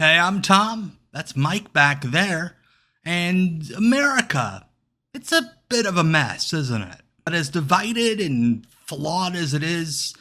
Hey, I'm Tom. That's Mike back there. And America, it's a bit of a mess, isn't it? But as divided and flawed as it is,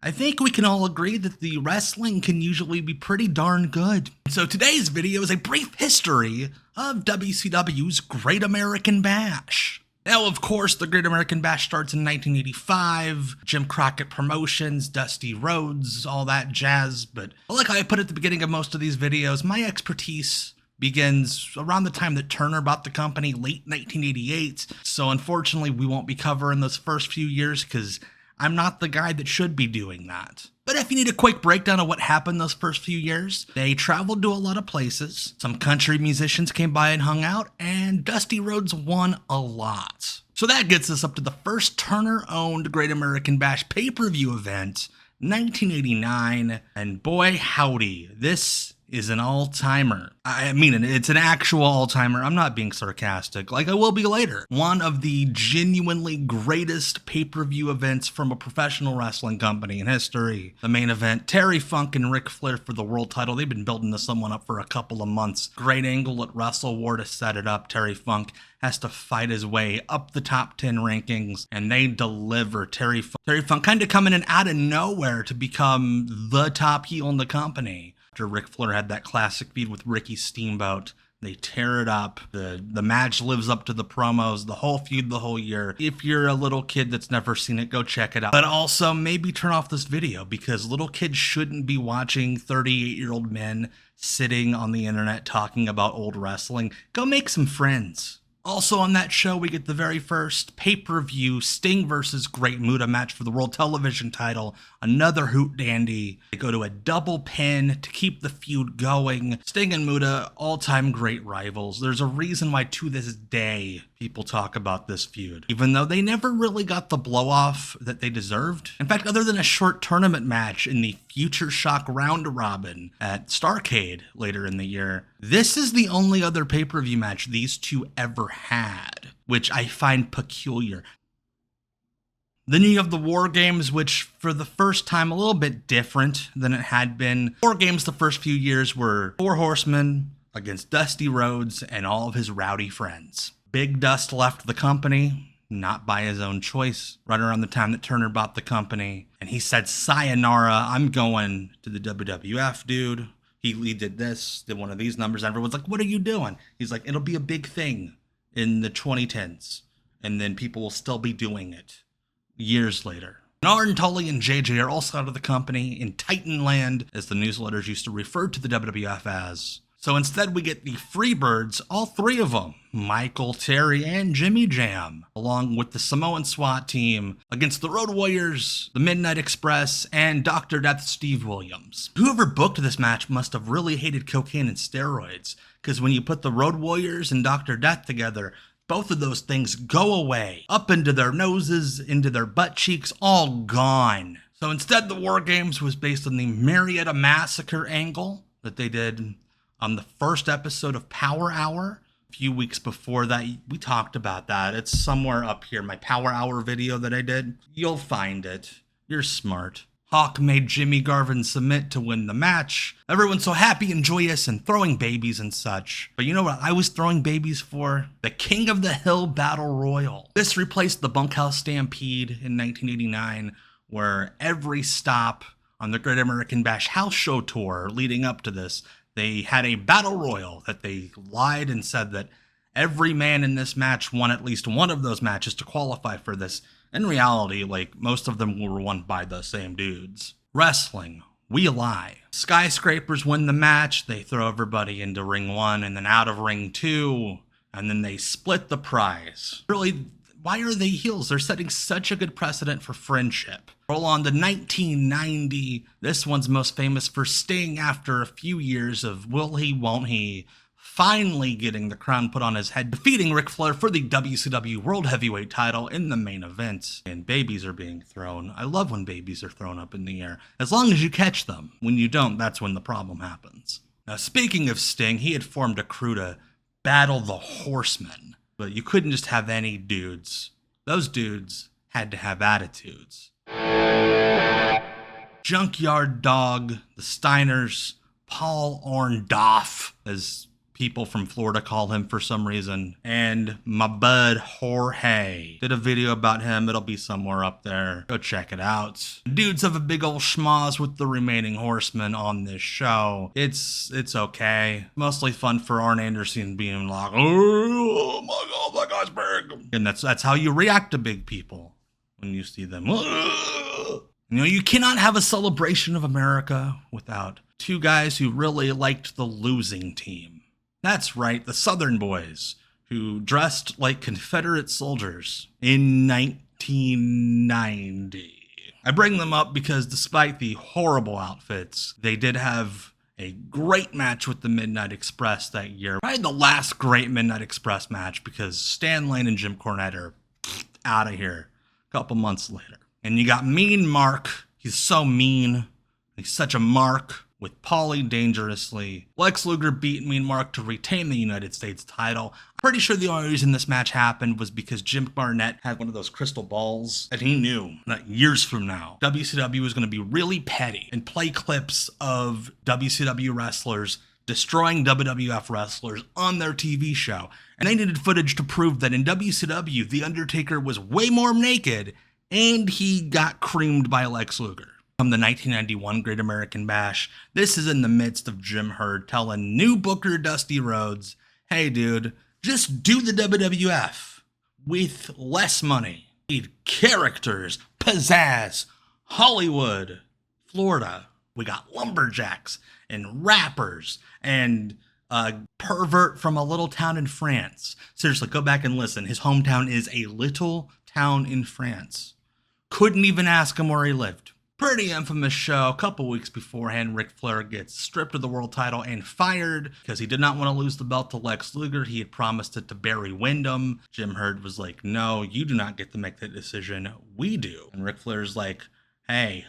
I think we can all agree that the wrestling can usually be pretty darn good. So today's video is a brief history of WCW's Great American Bash. Now, of course, the Great American Bash starts in 1985, Jim Crockett Promotions, Dusty Rhodes, all that jazz, but like I put at the beginning of most of these videos, my expertise begins around the time that Turner bought the company, late 1988, so unfortunately we won't be covering those first few years because I'm not the guy that should be doing that. But if you need a quick breakdown of what happened those first few years, they traveled to a lot of places, some country musicians came by and hung out, and Dusty Rhodes won a lot. So that gets us up to the first Turner-owned Great American Bash pay-per-view event, 1989, and boy howdy, this is an all-timer. I mean, it's an actual all-timer. I'm not being sarcastic, like I will be later. One of the genuinely greatest pay-per-view events from a professional wrestling company in history. The main event, Terry Funk and Ric Flair for the world title. They've been building this someone up for a couple of months. Great angle at Wrestle War to set it up. Terry Funk has to fight his way up the top 10 rankings, and they deliver. Terry Funk kind of coming in out of nowhere to become the top heel in the company. After Ric Flair had that classic feud with Ricky Steamboat, they tear it up. The match lives up to the promos, the whole feud, the whole year. If you're a little kid that's never seen it, go check it out. But also maybe turn off this video because little kids shouldn't be watching 38-year-old men sitting on the internet talking about old wrestling. Go make some friends. Also on that show, we get the very first pay-per-view Sting versus Great Muta match for the World Television title. Another hoot dandy. They go to a double pin to keep the feud going. Sting and Muta, all-time great rivals. There's a reason why to this day people talk about this feud, even though they never really got the blow-off that they deserved. In fact, other than a short tournament match in the Future Shock Round Robin at Starrcade later in the year, this is the only other pay-per-view match these two ever had, which I find peculiar. Then you have the War Games, which for the first time a little bit different than it had been. War Games the first few years were 4 horsemen against Dusty Rhodes and all of his rowdy friends. Big Dust left the company, not by his own choice, right around the time that Turner bought the company. And he said, sayonara, I'm going to the WWF, dude. He did this, did one of these numbers. Everyone's like, what are you doing? He's like, it'll be a big thing in the 2010s. And then people will still be doing it years later. Arn Tully and JJ are also out of the company in Titanland, as the newsletters used to refer to the WWF as. So instead we get the Freebirds, all 3 of them, Michael, Terry, and Jimmy Jam, along with the Samoan SWAT team against the Road Warriors, the Midnight Express, and Dr. Death Steve Williams. Whoever booked this match must have really hated cocaine and steroids, because when you put the Road Warriors and Dr. Death together, both of those things go away, up into their noses, into their butt cheeks, all gone. So instead the War Games was based on the Marietta Massacre angle that they did on the first episode of Power Hour. A few weeks before that, we talked about that. It's somewhere up here, my Power Hour video that I did. You'll find it. You're smart. Hawk made Jimmy Garvin submit to win the match. Everyone's so happy and joyous and throwing babies and such. But you know what I was throwing babies for? The King of the Hill Battle Royal. This replaced the Bunkhouse Stampede in 1989, where every stop on the Great American Bash house show tour leading up to this, they had a battle royal that they lied and said that every man in this match won at least one of those matches to qualify for this. In reality, like, most of them were won by the same dudes. Wrestling, we lie. Skyscrapers win the match, they throw everybody into ring 1 and then out of ring 2, and then they split the prize. Really, why are they heels? They're setting such a good precedent for friendship. Roll on to 1990. This one's most famous for Sting after a few years of will he, won't he, finally getting the crown put on his head, defeating Ric Flair for the WCW World Heavyweight title in the main event. And babies are being thrown. I love when babies are thrown up in the air, as long as you catch them. When you don't, that's when the problem happens. Now, speaking of Sting, he had formed a crew to battle the Horsemen. But you couldn't just have any dudes. Those dudes had to have attitudes. Junkyard Dog, the Steiners, Paul Orndorff, as people from Florida call him for some reason, and my bud Jorge. Did a video about him. It'll be somewhere up there. Go check it out. Dudes have a big old schmoz with the remaining horsemen on this show. It's okay. Mostly fun for Arn Anderson being like, oh my god, that guy's big. And that's how you react to big people when you see them. You know, you cannot have a celebration of America without two guys who really liked the losing team. That's right, the Southern Boys, who dressed like Confederate soldiers in 1990. I bring them up because despite the horrible outfits, they did have a great match with the Midnight Express that year. Probably the last great Midnight Express match because Stan Lane and Jim Cornette are out of here a couple months later. And you got Mean Mark. He's so mean. He's such a mark. With Paulie Dangerously. Lex Luger beat Mean Mark to retain the United States title. I'm pretty sure the only reason this match happened was because Jim Barnett had one of those crystal balls, and he knew that years from now, WCW was going to be really petty and play clips of WCW wrestlers destroying WWF wrestlers on their TV show. And they needed footage to prove that in WCW, The Undertaker was way more naked, and he got creamed by Lex Luger. From the 1991 Great American Bash, this is in the midst of Jim Herd telling new booker Dusty Rhodes, hey dude, just do the WWF with less money. Need characters, pizzazz, Hollywood, Florida. We got lumberjacks and rappers and a pervert from a little town in France. Seriously, go back and listen. His hometown is a little town in France. Couldn't even ask him where he lived. Pretty infamous show. A couple weeks beforehand, Ric Flair gets stripped of the world title and fired because he did not want to lose the belt to Lex Luger. He had promised it to Barry Windham. Jim Herd was like, no, you do not get to make that decision. We do. And Ric Flair's like, hey,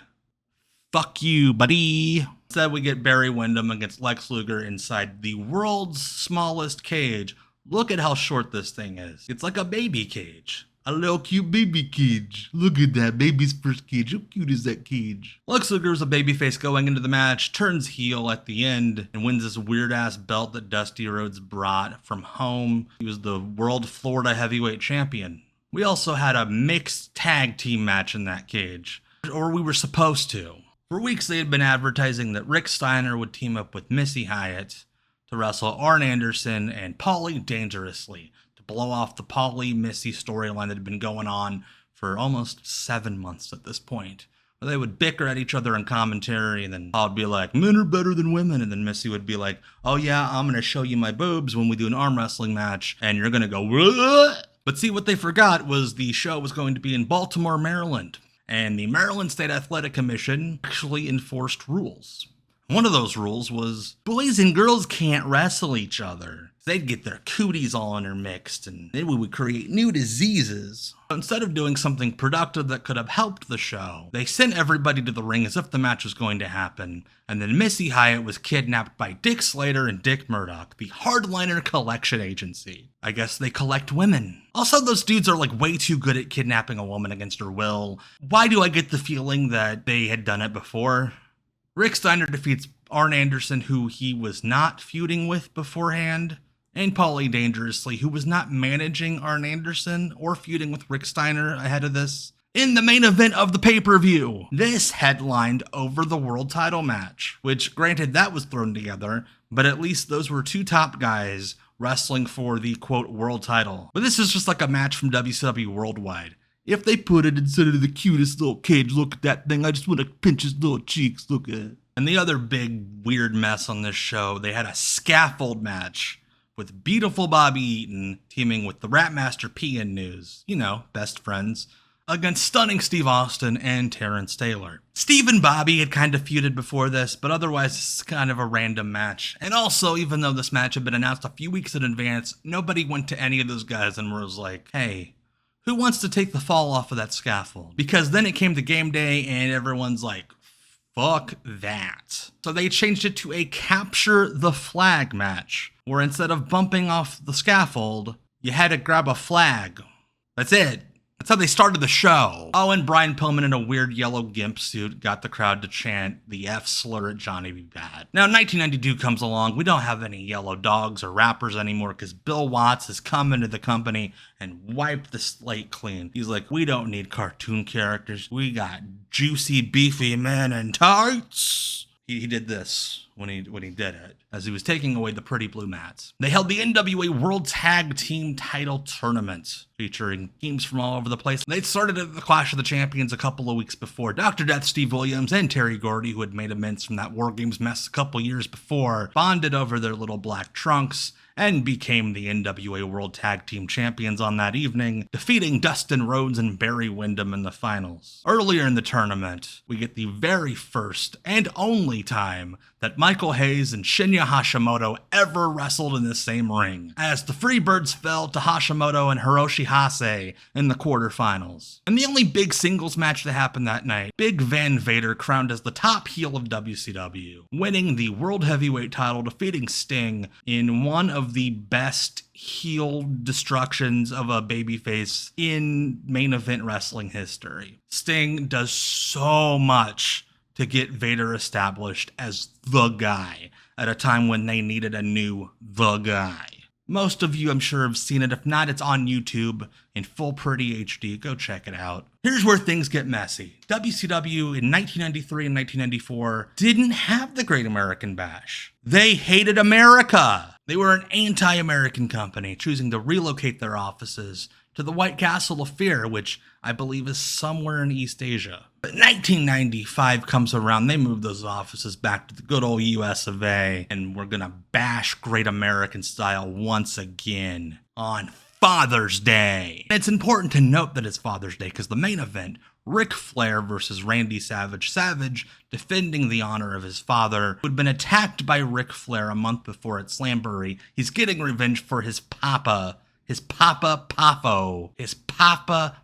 fuck you, buddy. Instead, we get Barry Windham against Lex Luger inside the world's smallest cage. Look at how short this thing is. It's like a baby cage. A little cute baby cage. Look at that, baby's first cage. How cute is that cage? Lex Luger is a babyface going into the match, turns heel at the end, and wins this weird-ass belt that Dusty Rhodes brought from home. He was the World Florida Heavyweight Champion. We also had a mixed tag team match in that cage. Or we were supposed to. For weeks they had been advertising that Rick Steiner would team up with Missy Hyatt to wrestle Arn Anderson and Paulie Dangerously, blow off the Paulie-Missy storyline that had been going on for almost 7 months at this point. Where they would bicker at each other in commentary, and then Paul would be like, men are better than women, and then Missy would be like, oh yeah, I'm going to show you my boobs when we do an arm wrestling match, and you're going to go, what? But see, what they forgot was the show was going to be in Baltimore, Maryland, and the Maryland State Athletic Commission actually enforced rules. One of those rules was boys and girls can't wrestle each other. They'd get their cooties all intermixed, and then we would create new diseases. Instead of doing something productive that could have helped the show, they sent everybody to the ring as if the match was going to happen, and then Missy Hyatt was kidnapped by Dick Slater and Dick Murdoch, the Hardliner Collection Agency. I guess they collect women. Also, those dudes are like way too good at kidnapping a woman against her will. Why do I get the feeling that they had done it before? Rick Steiner defeats Arn Anderson, who he was not feuding with beforehand, and Paulie Dangerously, who was not managing Arn Anderson or feuding with Rick Steiner ahead of this, in the main event of the pay-per-view. This headlined over the world title match, which granted that was thrown together, but at least those were two top guys wrestling for the quote world title. But this is just like a match from WCW Worldwide. If they put it instead of the cutest little cage, look at that thing, I just want to pinch his little cheeks, look at it. And the other big weird mess on this show, they had a scaffold match with beautiful Bobby Eaton teaming with the Rapmaster P in News, you know, best friends, against stunning Steve Austin and Terrence Taylor. Steve and Bobby had kind of feuded before this, but otherwise it's kind of a random match. And also, even though this match had been announced a few weeks in advance, nobody went to any of those guys and was like, hey, who wants to take the fall off of that scaffold? Because then it came to game day and everyone's like, fuck that. So they changed it to a capture the flag match, where instead of bumping off the scaffold, you had to grab a flag. That's it. That's how they started the show. Oh, and Brian Pillman in a weird yellow gimp suit got the crowd to chant the F slur at Johnny B. Bad. Now, 1992 comes along. We don't have any yellow dogs or rappers anymore because Bill Watts has come into the company and wiped the slate clean. He's like, we don't need cartoon characters. We got juicy, beefy men in tights. He did this when he did it, as he was taking away the pretty blue mats. They held the NWA World Tag Team Title Tournament, featuring teams from all over the place. They'd started at the Clash of the Champions a couple of weeks before. Dr. Death Steve Williams and Terry Gordy, who had made amends from that War Games mess a couple years before, bonded over their little black trunks and became the NWA World Tag Team Champions on that evening, defeating Dustin Rhodes and Barry Windham in the finals. Earlier in the tournament, we get the very first and only time that Michael Hayes and Shinya Hashimoto ever wrestled in the same ring, as the Freebirds fell to Hashimoto and Hiroshi Hase in the quarterfinals. And the only big singles match that happened that night, Big Van Vader crowned as the top heel of WCW, winning the World Heavyweight title, defeating Sting in one of the best heel destructions of a babyface in main event wrestling history. Sting does so much to get Vader established as the guy at a time when they needed a new the guy. Most of you, I'm sure, have seen it. If not, it's on YouTube in full pretty HD. Go check it out. Here's where things get messy. WCW in 1993 and 1994 didn't have the Great American Bash. They hated America. They were an anti-American company, choosing to relocate their offices to the White Castle of Fear, which I believe is somewhere in East Asia. But 1995 comes around, they move those offices back to the good old US of A, and we're gonna bash Great American style once again on Father's Day. And it's important to note that it's Father's Day because the main event, Ric Flair versus Randy Savage. Savage defending the honor of his father, who had been attacked by Ric Flair a month before at Slamboree. He's getting revenge for his papa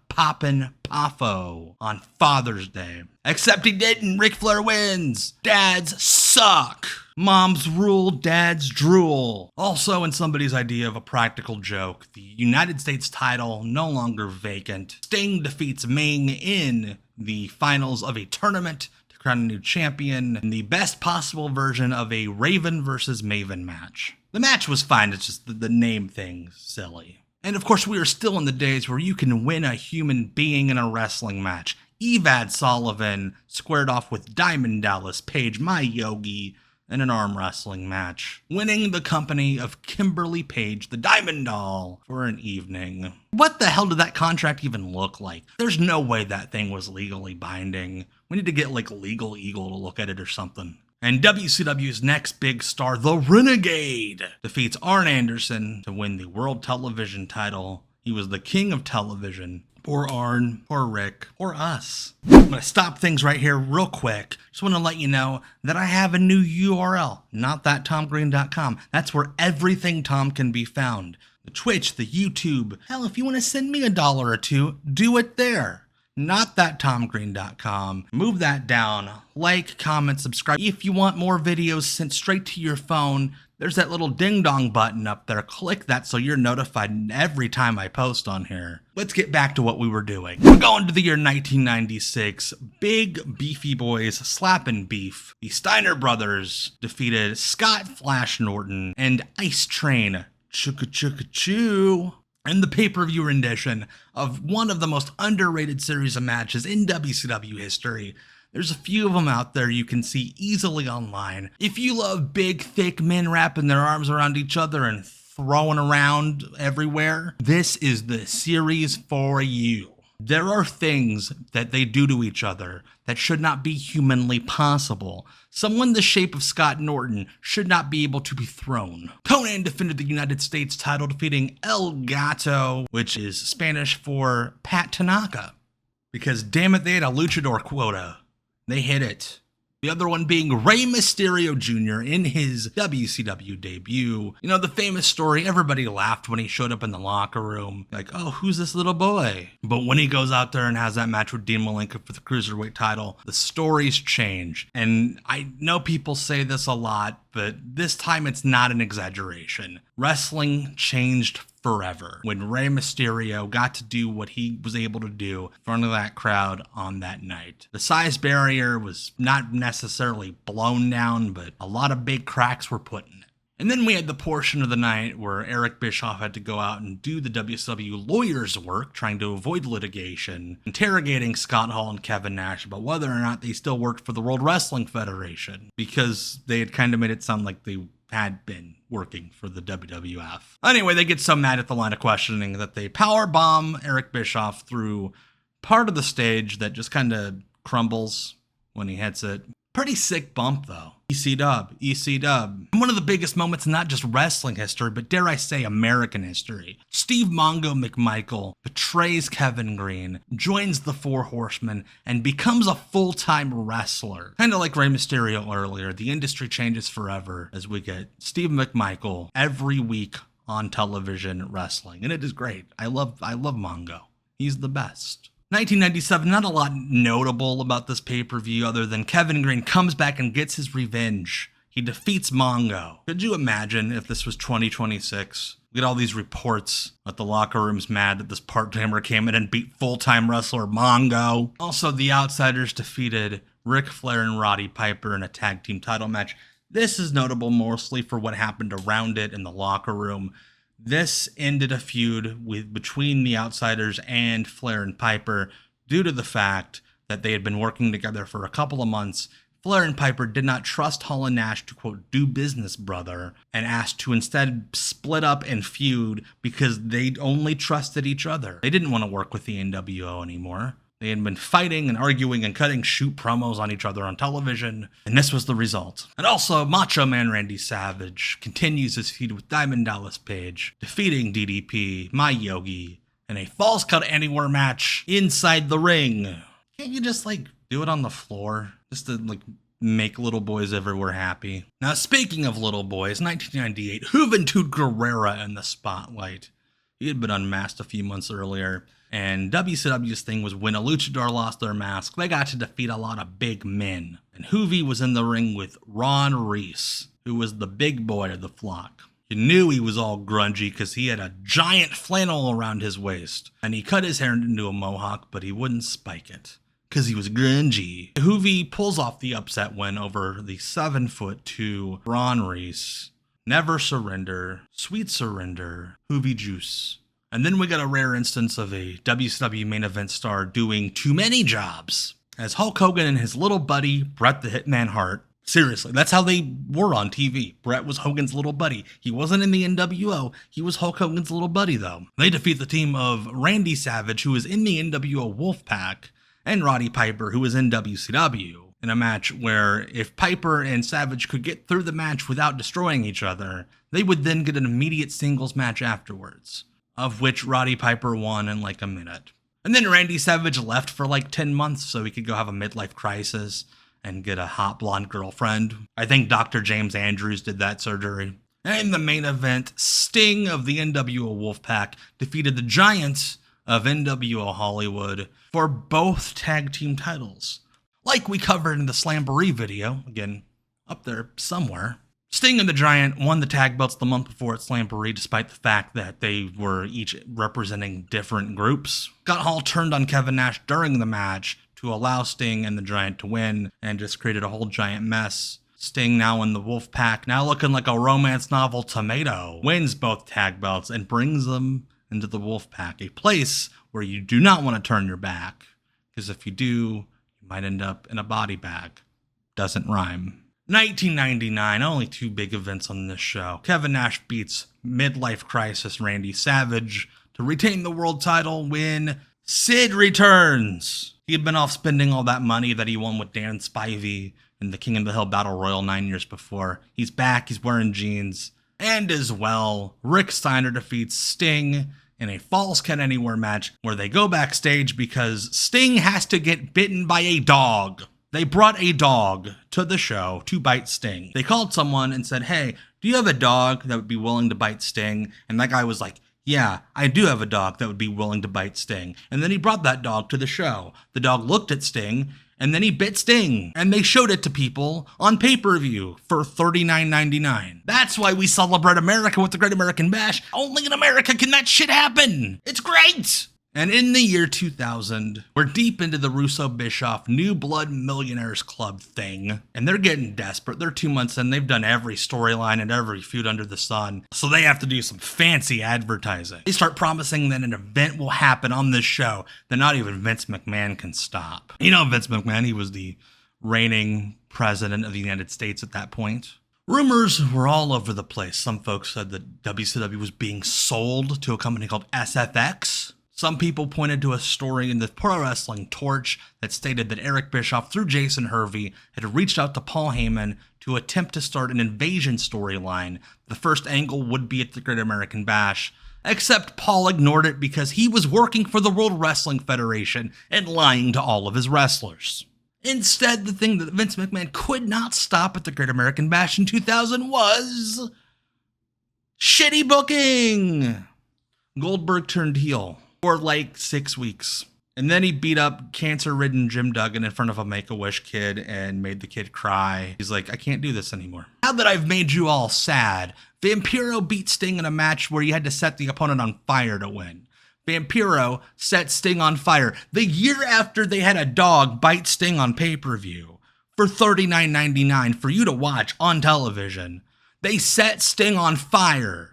Poppin' Poffo on Father's Day. Except he didn't. Ric Flair wins. Dads suck. Moms rule, dads drool. Also, in somebody's idea of a practical joke, the United States title no longer vacant. Sting defeats Ming in the finals of a tournament to crown a new champion in the best possible version of a Raven versus Maven match. The match was fine, it's just the name thing's silly. And of course, we are still in the days where you can win a human being in a wrestling match. Evad Sullivan squared off with Diamond Dallas Page, my yogi, in an arm wrestling match, winning the company of Kimberly Page, the Diamond Doll, for an evening. What the hell did that contract even look like? There's no way that thing was legally binding. We need to get like Legal Eagle to look at it or something. And WCW's next big star, the Renegade, defeats Arn Anderson to win the World Television title. He was the king of television. Poor Arn, poor Rick, poor us. I'm going to stop things right here real quick. Just want to let you know that I have a new URL, notthattomgreen.com. That's where everything Tom can be found. The Twitch, the YouTube. Hell, if you want to send me $1 or $2, do it there. Notthattomgreen.com. Move that down. Like, comment, subscribe. If you want more videos sent straight to your phone, there's that little ding-dong button up there. Click that so you're notified every time I post on here. Let's get back to what we were doing. We're going to the year 1996. Big beefy boys slapping beef. The Steiner brothers defeated Scott Flash Norton and Ice Train Chugga Chugga Choo in the pay-per-view rendition of one of the most underrated series of matches in WCW history. There's a few of them out there you can see easily online. If you love big, thick men wrapping their arms around each other and throwing around everywhere, this is the series for you. There are things that they do to each other that should not be humanly possible. Someone the shape of Scott Norton should not be able to be thrown. Conan defended the United States title, defeating El Gato, which is Spanish for Pat Tanaka. Because damn it, they had a luchador quota. They hit it. The other one being Rey Mysterio Jr. in his WCW debut. You know, the famous story, everybody laughed when he showed up in the locker room. Like, oh, who's this little boy? But when he goes out there and has that match with Dean Malenko for the Cruiserweight title, the stories change. And I know people say this a lot, but this time it's not an exaggeration. Wrestling changed forever when Rey Mysterio got to do what he was able to do in front of that crowd on that night. The size barrier was not necessarily blown down, but a lot of big cracks were put in it. And then we had the portion of the night where Eric Bischoff had to go out and do the WCW lawyer's work, trying to avoid litigation, interrogating Scott Hall and Kevin Nash about whether or not they still worked for the World Wrestling Federation, because they had kind of made it sound like they had been working for the WWF. Anyway, they get so mad at the line of questioning that they power bomb Eric Bischoff through part of the stage that just kind of crumbles when he hits it. Pretty sick bump, though. EC-Dub. One of the biggest moments in not just wrestling history, but dare I say American history. Steve Mongo McMichael betrays Kevin Green, joins the Four Horsemen, and becomes a full-time wrestler. Kind of like Rey Mysterio earlier, the industry changes forever as we get Steve McMichael every week on television wrestling. And it is great. I love Mongo. He's the best. 1997, not a lot notable about this pay-per-view other than Kevin Green comes back and gets his revenge. He defeats Mongo. Could you imagine if this was 2026? We get all these reports that the locker room's mad that this part-timer came in and beat full-time wrestler Mongo. Also, the Outsiders defeated Ric Flair and Roddy Piper in a tag team title match. This is notable mostly for what happened around it in the locker room. This ended a feud between the Outsiders and Flair and Piper due to the fact that they had been working together for a couple of months. Flair and Piper did not trust Hall and Nash to, quote, do business, brother, and asked to instead split up and feud because they only trusted each other. They didn't want to work with the NWO anymore. They had been fighting and arguing and cutting shoot promos on each other on television, and this was the result. And also, Macho Man Randy Savage continues his feud with Diamond Dallas Page, defeating DDP, My Yogi, in a Falls Count Anywhere match inside the ring. Can't you just, do it on the floor? Just to, make little boys everywhere happy. Now, speaking of little boys, 1998, Juventud Guerrera in the spotlight. He had been unmasked a few months earlier. And WCW's thing was when a luchador lost their mask, they got to defeat a lot of big men. And Juvi was in the ring with Ron Reese, who was the big boy of the flock. You knew he was all grungy because he had a giant flannel around his waist. And he cut his hair into a mohawk, but he wouldn't spike it because he was grungy. Juvi pulls off the upset win over the 7'2" Ron Reese. Never surrender, sweet surrender, Juvi juice. And then we got a rare instance of a WCW main event star doing too many jobs, as Hulk Hogan and his little buddy, Bret the Hitman Hart. Seriously, that's how they were on TV. Bret was Hogan's little buddy. He wasn't in the NWO. He was Hulk Hogan's little buddy, though. They defeat the team of Randy Savage, who was in the NWO Wolfpack, and Roddy Piper, who was in WCW, in a match where if Piper and Savage could get through the match without destroying each other, they would then get an immediate singles match afterwards, of which Roddy Piper won in a minute. And then Randy Savage left for 10 months so he could go have a midlife crisis and get a hot blonde girlfriend. I think Dr. James Andrews did that surgery. And in the main event, Sting of the NWO Wolfpack defeated the Giants of NWO Hollywood for both tag team titles. Like we covered in the Slamboree video, again, up there somewhere. Sting and the Giant won the tag belts the month before at Slamboree, despite the fact that they were each representing different groups. Scott Hall turned on Kevin Nash during the match to allow Sting and the Giant to win, and just created a whole giant mess. Sting, now in the Wolfpack, now looking like a romance novel tomato, wins both tag belts and brings them into the Wolfpack, a place where you do not want to turn your back, because if you do, you might end up in a body bag. Doesn't rhyme. 1999, only two big events on this show. Kevin Nash beats midlife crisis Randy Savage to retain the world title when Sid returns. He had been off spending all that money that he won with Dan Spivey in the King of the Hill Battle Royal 9 years before. He's back, he's wearing jeans. And as well, Rick Steiner defeats Sting in a Falls Count Anywhere match where they go backstage because Sting has to get bitten by a dog. They brought a dog to the show to bite Sting. They called someone and said, hey, do you have a dog that would be willing to bite Sting? And that guy was like, yeah, I do have a dog that would be willing to bite Sting. And then he brought that dog to the show. The dog looked at Sting And then he bit Sting, and they showed it to people on pay-per-view for $39.99. That's why we celebrate America with the Great American Bash. Only in America can that shit happen. It's great. And in the year 2000, we're deep into the Russo-Bischoff New Blood Millionaires Club thing, and they're getting desperate. They're 2 months in. They've done every storyline and every feud under the sun, so they have to do some fancy advertising. They start promising that an event will happen on this show that not even Vince McMahon can stop. You know Vince McMahon, he was the reigning president of the United States at that point. Rumors were all over the place. Some folks said that WCW was being sold to a company called SFX. Some people pointed to a story in the Pro Wrestling Torch that stated that Eric Bischoff, through Jason Hervey, had reached out to Paul Heyman to attempt to start an invasion storyline. The first angle would be at the Great American Bash, except Paul ignored it because he was working for the World Wrestling Federation and lying to all of his wrestlers. Instead, the thing that Vince McMahon could not stop at the Great American Bash in 2000 was shitty booking. Goldberg turned heel for like 6 weeks. And then he beat up cancer-ridden Jim Duggan in front of a Make-A-Wish kid and made the kid cry. He's like, I can't do this anymore. Now that I've made you all sad, Vampiro beat Sting in a match where you had to set the opponent on fire to win. Vampiro set Sting on fire the year after they had a dog bite Sting on pay-per-view for $39.99 for you to watch on television. They set Sting on fire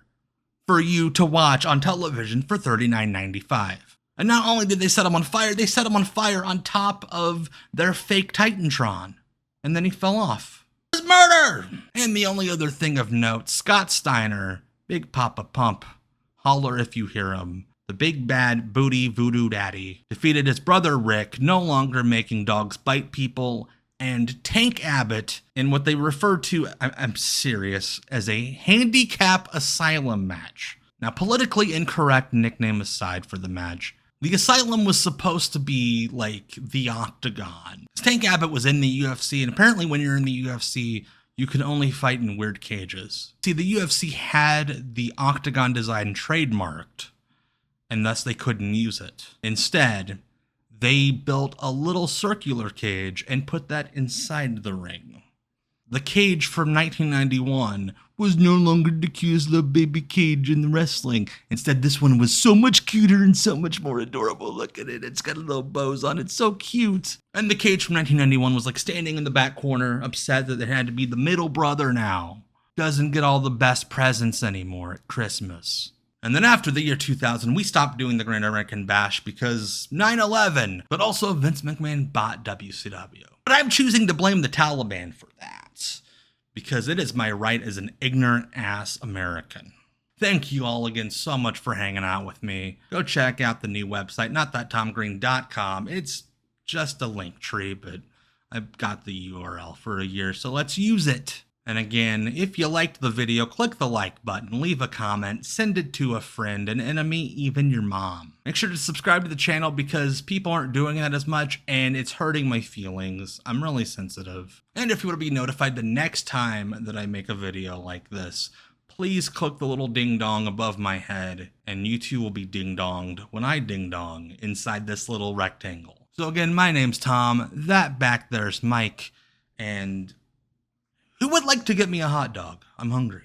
for you to watch on television for $39.95. And not only did they set him on fire, they set him on fire on top of their fake Titantron. And then he fell off. It was murder! And the only other thing of note, Scott Steiner, Big Papa Pump, holler if you hear him, the big bad booty voodoo daddy, defeated his brother Rick, no longer making dogs bite people, and Tank Abbott in what they refer to, I'm serious, as a handicap asylum match. Now, politically incorrect nickname aside for the match, the asylum was supposed to be like the Octagon. Tank Abbott was in the UFC, and apparently when you're in the UFC, you can only fight in weird cages. See, the UFC had the Octagon design trademarked, and thus they couldn't use it. Instead, they built a little circular cage and put that inside the ring. The cage from 1991 was no longer the cutest little baby cage in the wrestling. Instead, this one was so much cuter and so much more adorable. Look at it. It's got little bows on it. It's so cute. And the cage from 1991 was like standing in the back corner, upset that it had to be the middle brother now. Doesn't get all the best presents anymore at Christmas. And then after the year 2000, we stopped doing the Great American Bash because 9/11, but also Vince McMahon bought WCW. But I'm choosing to blame the Taliban for that, because it is my right as an ignorant ass American. Thank you all again so much for hanging out with me. Go check out the new website, notthattomgreen.com. It's just a link tree, but I've got the URL for a year, so let's use it. And again, if you liked the video, click the like button, leave a comment, send it to a friend, an enemy, even your mom. Make sure to subscribe to the channel because people aren't doing that as much and it's hurting my feelings. I'm really sensitive. And if you want to be notified the next time that I make a video like this, please click the little ding dong above my head and you too will be ding donged when I ding dong inside this little rectangle. So again, my name's Tom, that back there's Mike, and who would like to get me a hot dog? I'm hungry.